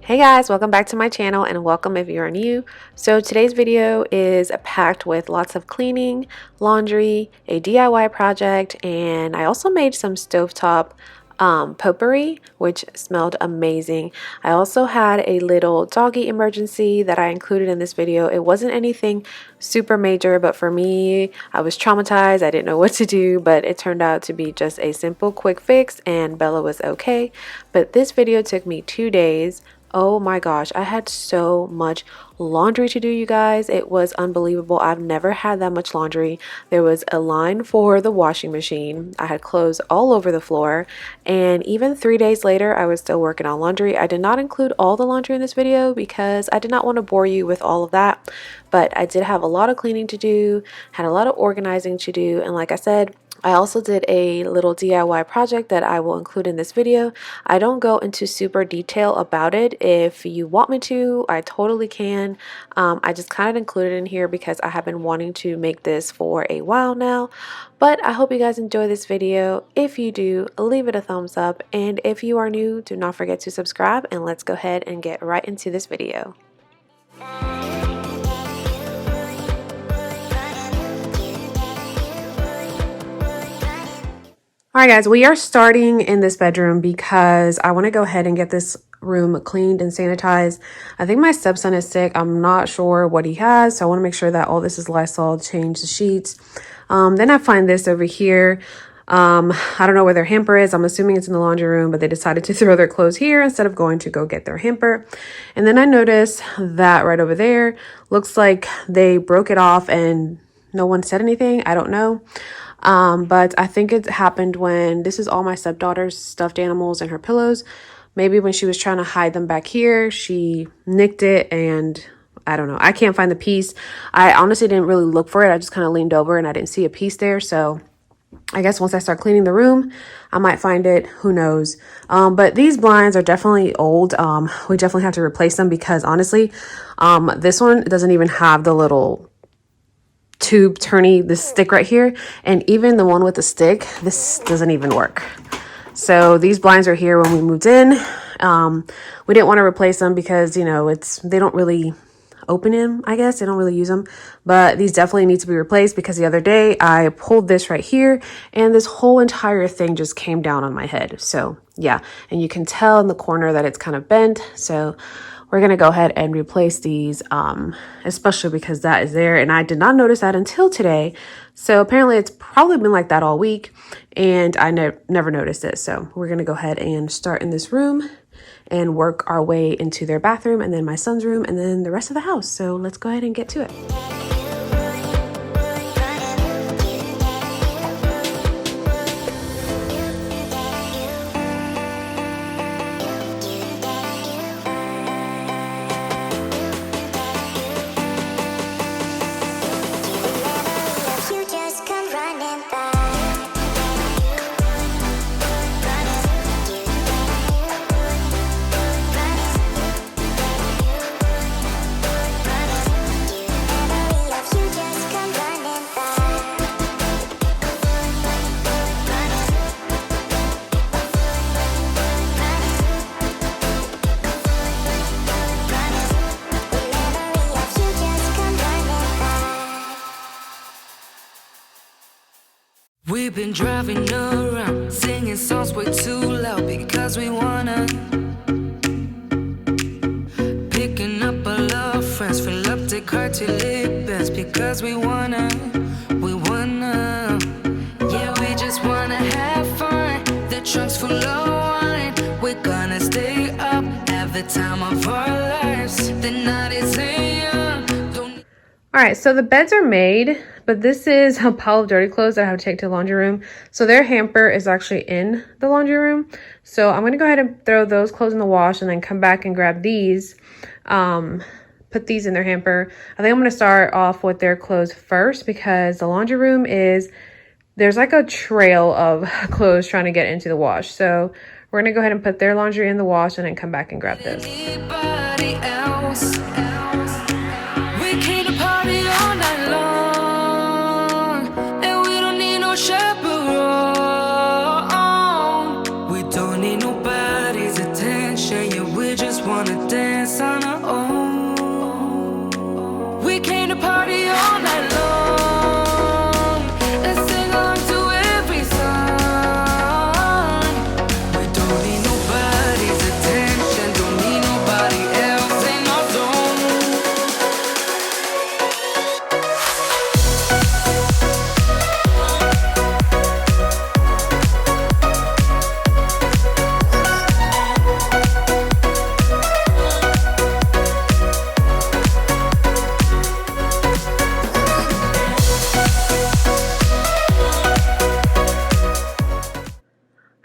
Hey guys, welcome back to my channel and welcome if you're new. So today's video is packed with lots of cleaning, laundry, a DIY project, and I also made some stovetop potpourri, which smelled amazing. I also had a little doggy emergency that I included in this video. It wasn't anything super major, but for me, I was traumatized. I didn't know what to do, but it turned out to be just a simple quick fix and Bella was okay. But this video took me 2 days. Oh my gosh, I had so much laundry to do, you guys. It was unbelievable. I've never had that much laundry. There was a line for the washing machine. I had clothes all over the floor. And even 3 days later, I was still working on laundry. I did not include all the laundry in this video because I did not want to bore you with all of that. But I did have a lot of cleaning to do, had a lot of organizing to do. And like I said, I also did a little DIY project that I will include in this video. I don't go into super detail about it. If you want me to, I totally can. I just kind of included it in here because I have been wanting to make this for a while now. But I hope you guys enjoy this video. If you do, leave it a thumbs up. And if you are new, do not forget to subscribe. And let's go ahead and get right into this video. Alright guys, we are starting in this bedroom because I want to go ahead and get this room cleaned and sanitized. I think my stepson is sick. I'm not sure what he has, so I want to make sure that all this is Lysol, change the sheets. Then I find this over here. I don't know where their hamper is. I'm assuming it's in the laundry room, but they decided to throw their clothes here instead of going to go get their hamper. And then I noticed that right over there, looks like they broke it off and no one said anything. I don't know. But I think it happened when this is all my stepdaughter's stuffed animals and her pillows. Maybe when she was trying to hide them back here, she nicked it and I don't know. I can't find the piece. I honestly didn't really look for it. I just kind of leaned over and I didn't see a piece there. So I guess once I start cleaning the room, I might find it. Who knows? But these blinds are definitely old. We definitely have to replace them because honestly, this one doesn't even have the little tube turny, this stick right here, and even the one with the stick, this doesn't even work. So these blinds are here when we moved in. We didn't want to replace them because, you know, they don't really open them, I guess. They don't really use them, but these definitely need to be replaced because the other day I pulled this right here and this whole entire thing just came down on my head. So yeah, and you can tell in the corner that it's kind of bent. So we're going to go ahead and replace these, especially because that is there. And I did not notice that until today. So apparently it's probably been like that all week and I never noticed it. So we're going to go ahead and start in this room and work our way into their bathroom and then my son's room and then the rest of the house. So let's go ahead and get to it. We've been driving around, singing songs way too loud because we wanna. Picking up all our friends, fill up the car till it bends because we wanna. Yeah, we just wanna have fun. The trunk's full of wine. We're gonna stay up, have the time of our lives. The night is young. All right, so the beds are made, but this is a pile of dirty clothes that I have to take to the laundry room. So their hamper is actually in the laundry room. So I'm going to go ahead and throw those clothes in the wash and then come back and grab these, put these in their hamper. I think I'm going to start off with their clothes first because the laundry room there's like a trail of clothes trying to get into the wash. So we're going to go ahead and put their laundry in the wash and then come back and grab this. Nobody's attention, yeah, we're just wanna dance on our own. We came to party all night long and sing along to every song. We don't need nobody's attention, don't need nobody else in our zone.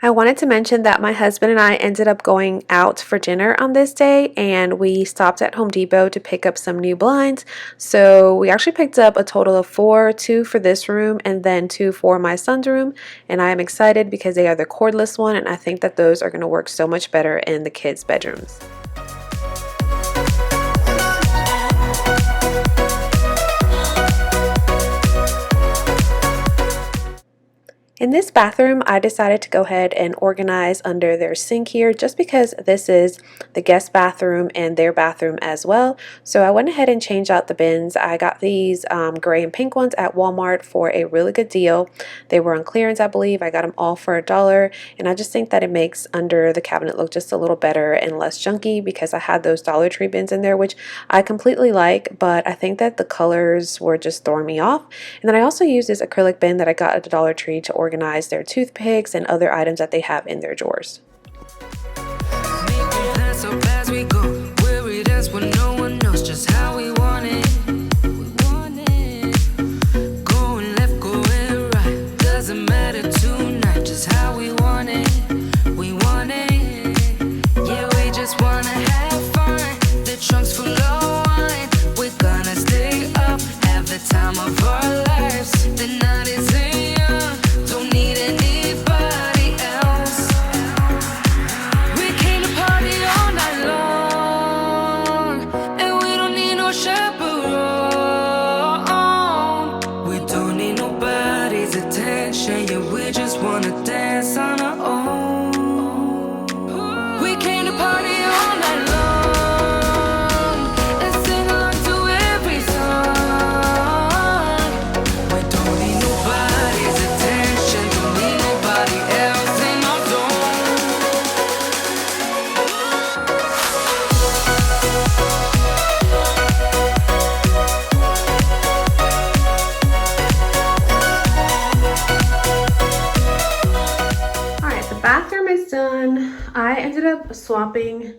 I wanted to mention that my husband and I ended up going out for dinner on this day, and we stopped at Home Depot to pick up some new blinds. So we actually picked up a total of 4, 2 for this room and then 2 for my son's room, and I am excited because they are the cordless one, and I think that those are going to work so much better in the kids' bedrooms. In this bathroom, I decided to go ahead and organize under their sink here just because this is the guest bathroom and their bathroom as well. So I went ahead and changed out the bins. I got these gray and pink ones at Walmart for a really good deal. They were on clearance, I believe. I got them all for $1, and I just think that it makes under the cabinet look just a little better and less junky because I had those Dollar Tree bins in there, which I completely like, but I think that the colors were just throwing me off. And then I also used this acrylic bin that I got at the Dollar Tree to organize their toothpicks and other items that they have in their drawers. I ended up swapping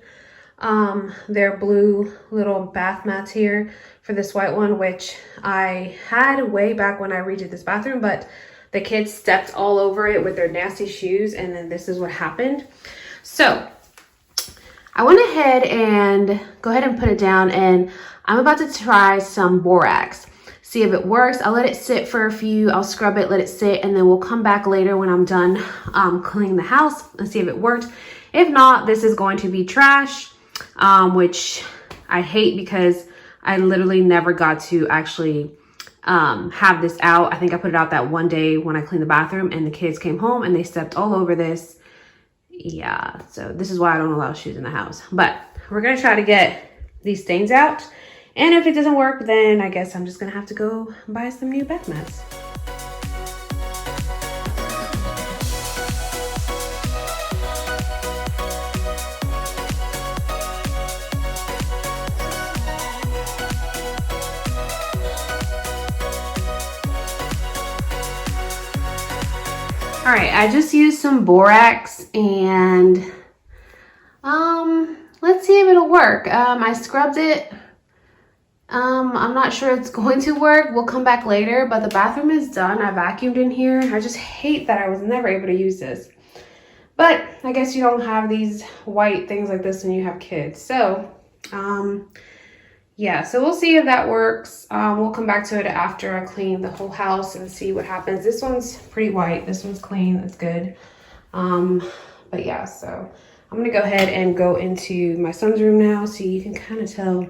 their blue little bath mats here for this white one, which I had way back when I redid this bathroom, but the kids stepped all over it with their nasty shoes, and then this is what happened. So I went ahead and put it down, and I'm about to try some borax. See if it works. I'll let it sit for a few. I'll scrub it, let it sit, and then we'll come back later when I'm done cleaning the house and see if it worked. If not, this is going to be trash, which I hate because I literally never got to actually have this out. I think I put it out that one day when I cleaned the bathroom, and the kids came home and they stepped all over this. Yeah, so this is why I don't allow shoes in the house. But we're gonna try to get these stains out. And if it doesn't work, then I guess I'm just gonna have to go buy some new bath mats. All right, I just used some borax, and let's see if it'll work. I scrubbed it. I'm not sure it's going to work. We'll come back later, but the bathroom is done. I vacuumed in here. I just hate that I was never able to use this. But I guess you don't have these white things like this when you have kids. So, yeah, so we'll see if that works. We'll come back to it after I clean the whole house and see what happens. This one's pretty white. This one's clean. That's good. But yeah, so I'm going to go ahead and go into my son's room now so you can kind of tell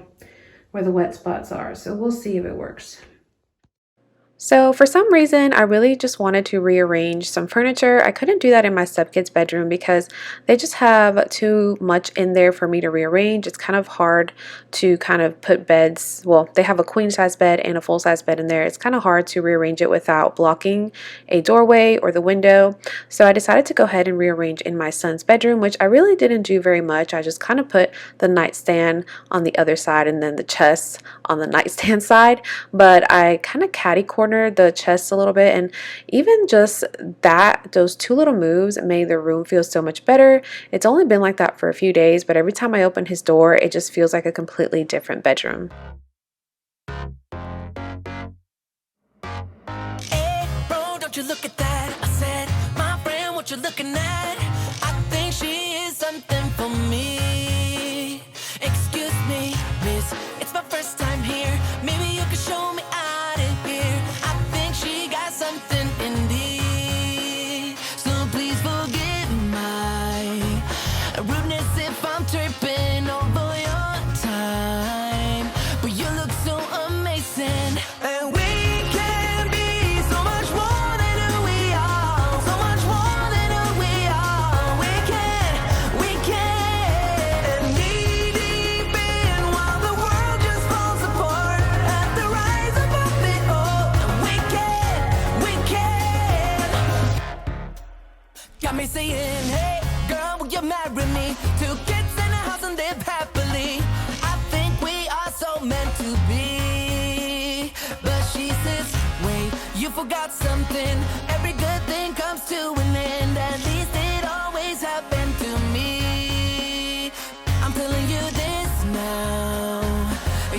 where the wet spots are. So we'll see if it works. So for some reason, I really just wanted to rearrange some furniture. I couldn't do that in my stepkids' bedroom because they just have too much in there for me to rearrange. It's kind of hard to kind of put beds, well, they have a queen size bed and a full size bed in there. It's kind of hard to rearrange it without blocking a doorway or the window. So I decided to go ahead and rearrange in my son's bedroom, which I really didn't do very much. I just kind of put the nightstand on the other side and then the chest on the nightstand side, but I kind of catty cornered the chest a little bit, and even just that, those two little moves made the room feel so much better. It's only been like that for a few days, but every time I open his door, it just feels like a completely different bedroom. Hey, bro, don't you look at that? I said, my friend, what you looking at? I think she is something for me. Excuse me, miss, it's my first time here. Maybe you can show me out of here. I think she got something indeed. So please forgive my rudeness if I'm tripping over your time. But you look so amazing. And we can be so much more than who we are. So much more than who we are. We can. And knee deep in while the world just falls apart. At the rise above it all. And we can. Got me saying, hey, girl, will you marry me? 2 kids in a house and live happily. I think we are so meant to be. But she says, wait, you forgot something. Every good thing comes to an end. At least it always happened to me. I'm telling you this now.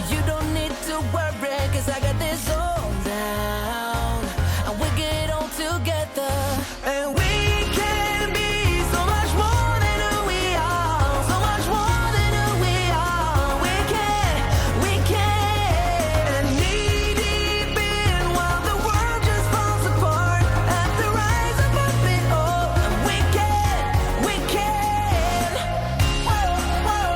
You don't need to worry, 'cause I got this all down. And we get on together. And we can be so much more than who we are. So much more than who we are. We can. And knee deep in while the world just falls apart. At the rise above it all. And we can. Whoa, whoa, whoa,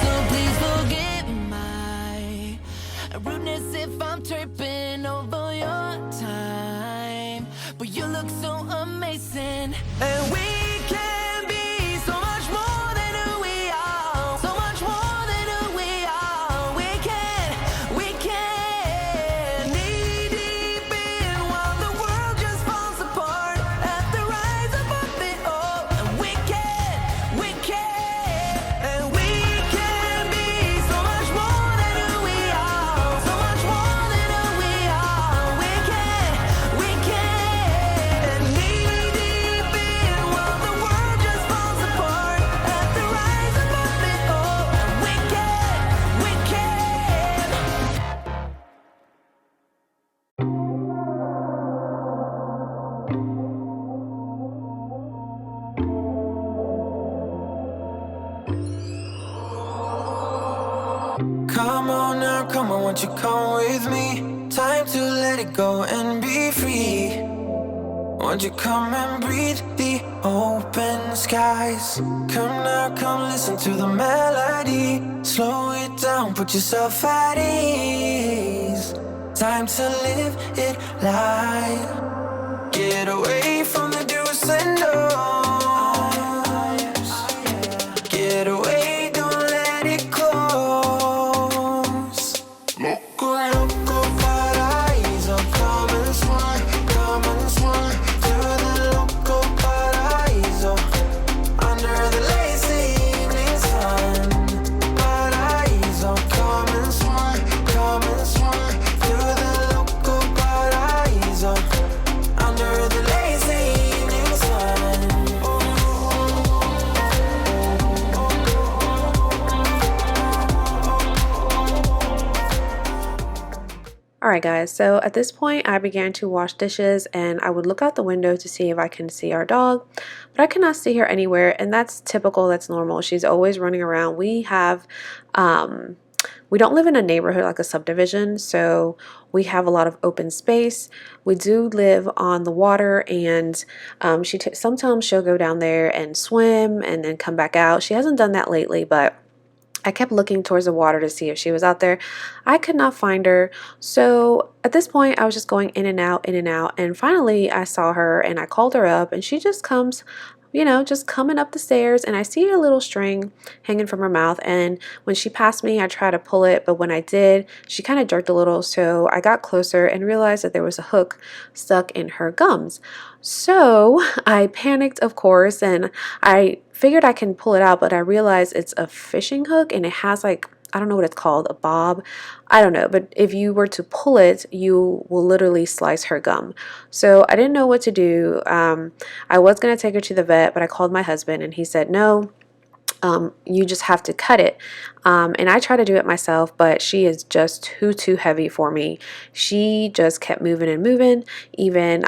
so please forgive my rudeness if I'm tripping over your time. But you look so amazing. And we can be so much more than who we are. So much more than who we are. We can. Knee deep in while the world just falls apart. At the rise above it all. And we can. And we can be so much more than who we are. So much more than who we are. We can. And knee deep in while the world just falls apart. At the rise above it all. And we can. Come on now, come on, won't you come with me? Time to let it go and be free. Won't you come and breathe the open skies? Come now, come listen to the melody. Slow it down, put yourself at ease. Time to live it light. Get away from the do's and don'ts. Get away, don't let it close. Loco, loco, paraíso. Come and swing to the loco paraíso. Under the lazy evening sun. Paraíso, come and swing to the loco paraíso. Under the lazy evening sun. Alright guys, so at this point I began to wash dishes and I would look out the window to see if I can see our dog, but I cannot see her anywhere, and that's typical, that's normal. She's always running around. We have we don't live in a neighborhood like a subdivision, so we have a lot of open space. We do live on the water, and sometimes she'll go down there and swim and then come back out. She hasn't done that lately, but I kept looking towards the water to see if she was out there. I could not find her. So at this point, I was just going in and out, in and out. And finally, I saw her and I called her up, and she just comes, just coming up the stairs, and I see a little string hanging from her mouth. And when she passed me, I tried to pull it, but when I did, she kind of jerked a little. So I got closer and realized that there was a hook stuck in her gums. So I panicked, of course, and I figured I can pull it out, but I realized it's a fishing hook and it has like, I don't know what it's called, a bob. I don't know, but if you were to pull it, you will literally slice her gum. So I didn't know what to do. I was going to take her to the vet, but I called my husband and he said, no, you just have to cut it. And I try to do it myself, but she is just too heavy for me. She just kept moving and moving. Even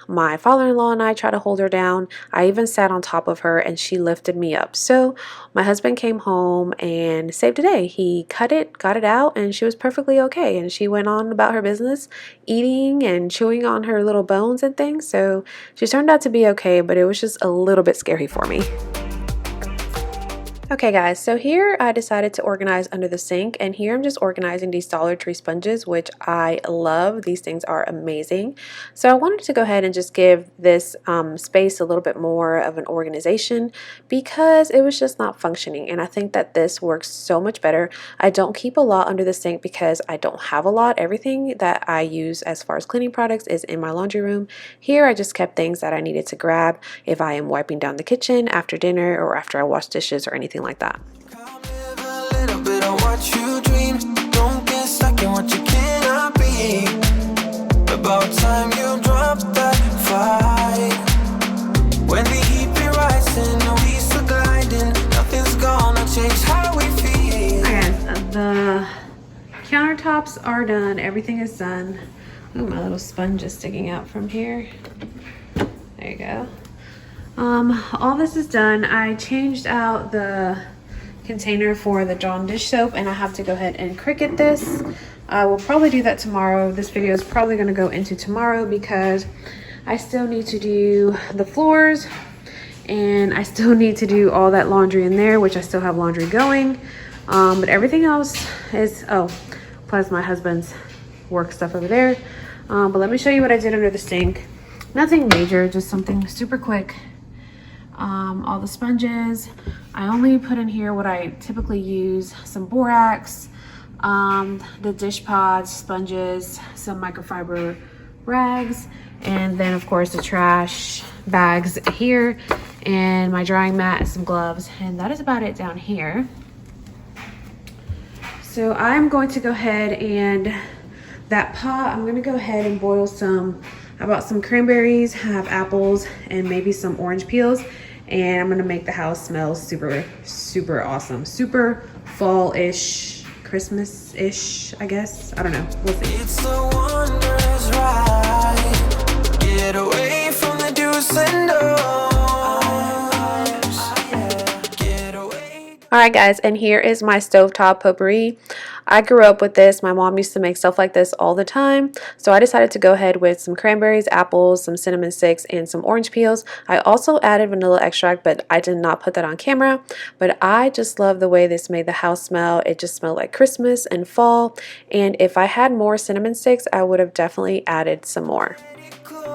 my father-in-law and I tried to hold her down. I even sat on top of her and she lifted me up. So my husband came home and saved the day. He cut it, got it out, and she was perfectly okay. And she went on about her business, eating and chewing on her little bones and things. So she turned out to be okay, but it was just a little bit scary for me. Okay guys, so here I decided to organize under the sink, and here I'm just organizing these Dollar Tree sponges, which I love. These things are amazing. So I wanted to go ahead and just give this space a little bit more of an organization because it was just not functioning, and I think that this works so much better. I don't keep a lot under the sink because I don't have a lot. Everything that I use as far as cleaning products is in my laundry room. Here I just kept things that I needed to grab if I am wiping down the kitchen after dinner or after I wash dishes or anything like that. Come live a little bit of what you dream. Don't get stuck in what you cannot be. About time you drop that fight. When the heat be rising, we still gliding. Nothing's gonna change how we feel. Okay, the countertops are done. Everything is done. Ooh, my little sponge is sticking out from here. There you go. All this is done. I changed out the container for the Dawn dish soap, and I have to go ahead and Cricut this. I will probably do that tomorrow. This video is probably going to go into tomorrow because I still need to do the floors, and I still need to do all that laundry in there, which I still have laundry going. But everything else is, plus my husband's work stuff over there. But let me show you what I did under the sink. Nothing major, just something super quick. All the sponges, I only put in here what I typically use: some borax, the dish pods, sponges, some microfiber rags, and then of course the trash bags here, and my drying mat and some gloves, and that is about it down here. So I'm going to go ahead and that pot, I'm going to go ahead and boil some. I bought some cranberries, have apples, and maybe some orange peels. And I'm going to make the house smell super, super awesome. Super fall-ish, Christmas-ish, I guess. I don't know. We'll see. It's a wondrous ride. Get away from the do's and don'ts. Get away. Alright guys, and here is my stovetop potpourri. I grew up with this. My mom used to make stuff like this all the time. So I decided to go ahead with some cranberries, apples, some cinnamon sticks, and some orange peels. I also added vanilla extract, but I did not put that on camera. But I just love the way this made the house smell. It just smelled like Christmas and fall. And if I had more cinnamon sticks, I would have definitely added some more. Close.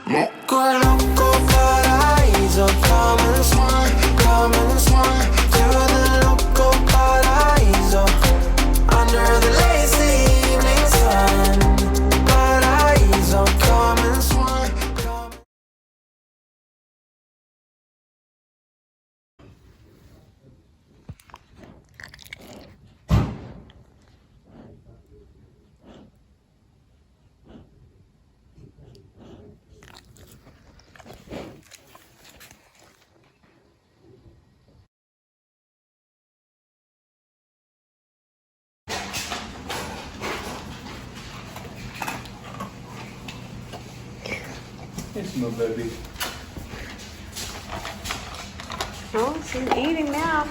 Loco, loco, paraíso. Come and swing, come and swing to the loco paraíso. Under the lazy evening sun, paraíso. Come and swing, come. It's my baby. Oh, she's eating now.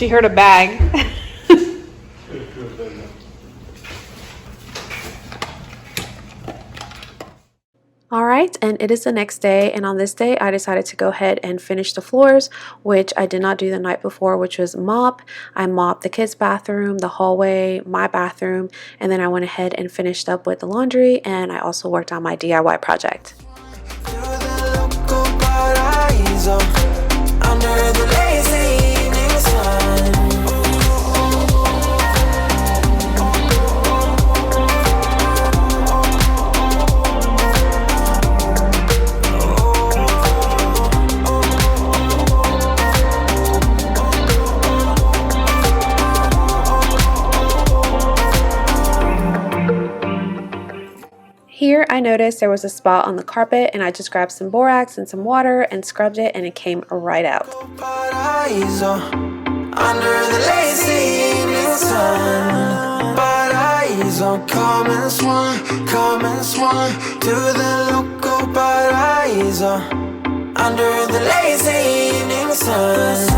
She heard a bag. All right, and it is the next day, and on this day I decided to go ahead and finish the floors, which I did not do the night before, which was mop. I mopped the kids' bathroom, the hallway, my bathroom, and then I went ahead and finished up with the laundry, and I also worked on my DIY project. Here I noticed there was a spot on the carpet, and I just grabbed some borax and some water and scrubbed it, and it came right out. Under the lazy evening sun, paraiso, come and swan to the local paraiso. Under the lazy evening sun.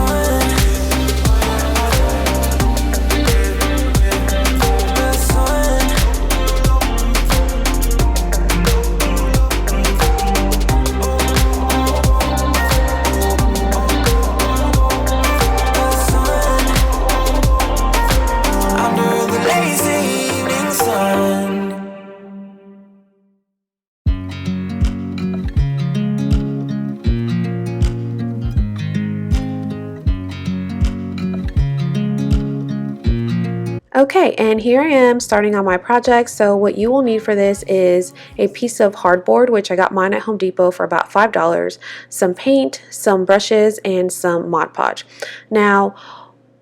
Okay, and here I am starting on my project. So what you will need for this is a piece of hardboard, which I got mine at Home Depot for about $5, some paint, some brushes, and some Mod Podge. Now,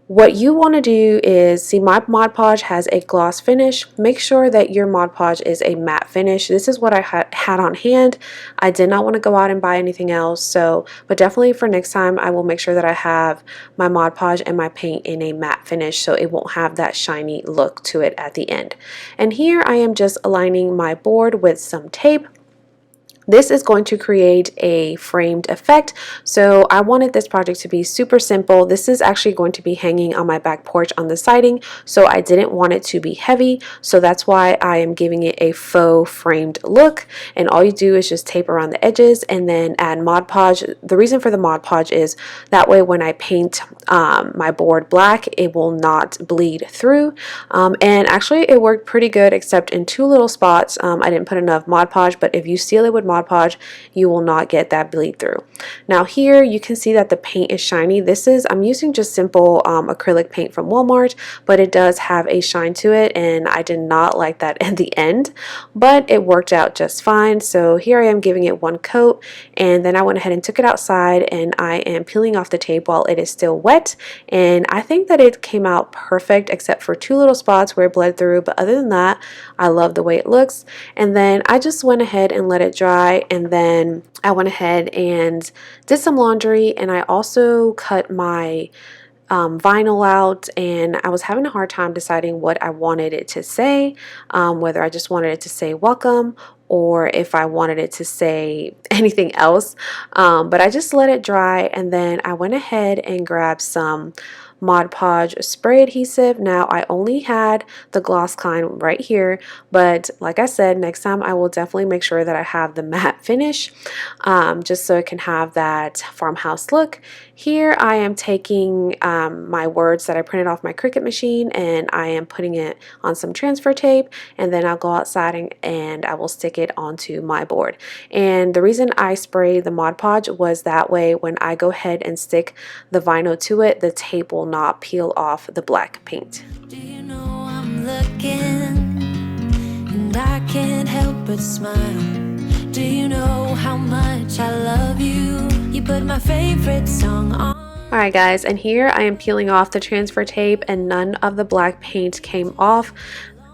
what you want to do is, see, my Mod Podge has a gloss finish. Make sure that your Mod Podge is a matte finish. This is what I had on hand. I did not want to go out and buy anything else, but definitely for next time I will make sure that I have my Mod Podge and my paint in a matte finish so it won't have that shiny look to it at the end. And here I am just aligning my board with some tape. This is going to create a framed effect, so I wanted this project to be super simple. This is actually going to be hanging on my back porch on the siding, so I didn't want it to be heavy, so that's why I am giving it a faux framed look. And all you do is just tape around the edges and then add Mod Podge. The reason for the Mod Podge is that way when I paint my board black, it will not bleed through. And actually it worked pretty good, except in two little spots. I didn't put enough Mod Podge, but if you seal it with Mod Podge, you will not get that bleed through. Now here you can see that the paint is shiny. I'm using just simple acrylic paint from Walmart, but it does have a shine to it, and I did not like that at the end, but it worked out just fine. So here I am giving it one coat, and then I went ahead and took it outside, and I am peeling off the tape while it is still wet, and I think that it came out perfect except for two little spots where it bled through, but other than that I love the way it looks. And then I just went ahead and let it dry, and then I went ahead and did some laundry, and I also cut my vinyl out, and I was having a hard time deciding what I wanted it to say, whether I just wanted it to say welcome or if I wanted it to say anything else, but I just let it dry, and then I went ahead and grabbed some Mod Podge spray adhesive. Now I only had the gloss kind right here, but like I said, next time I will definitely make sure that I have the matte finish, just so it can have that farmhouse look. Here I am taking my words that I printed off my Cricut machine, and I am putting it on some transfer tape, and then I'll go outside and I will stick it onto my board. And the reason I sprayed the Mod Podge was that way when I go ahead and stick the vinyl to it, the tape will not peel off the black paint. Do you know I'm looking and I can't help but smile? Do you know how much I love you? You put my favorite song on. Alright guys, and here I am peeling off the transfer tape, and none of the black paint came off.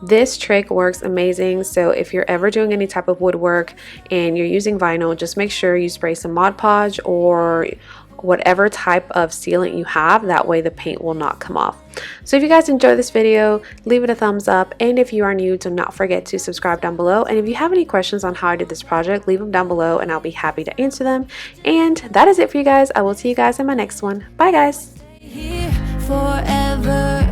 This trick works amazing, so if you're ever doing any type of woodwork and you're using vinyl, just make sure you spray some Mod Podge or whatever type of sealant you have, that way the paint will not come off. So if you guys enjoyed this video, leave it a thumbs up, and if you are new, do not forget to subscribe down below. And if you have any questions on how I did this project, leave them down below and I'll be happy to answer them. And that is it for you guys. I will see you guys in my next one. Bye guys. Here forever.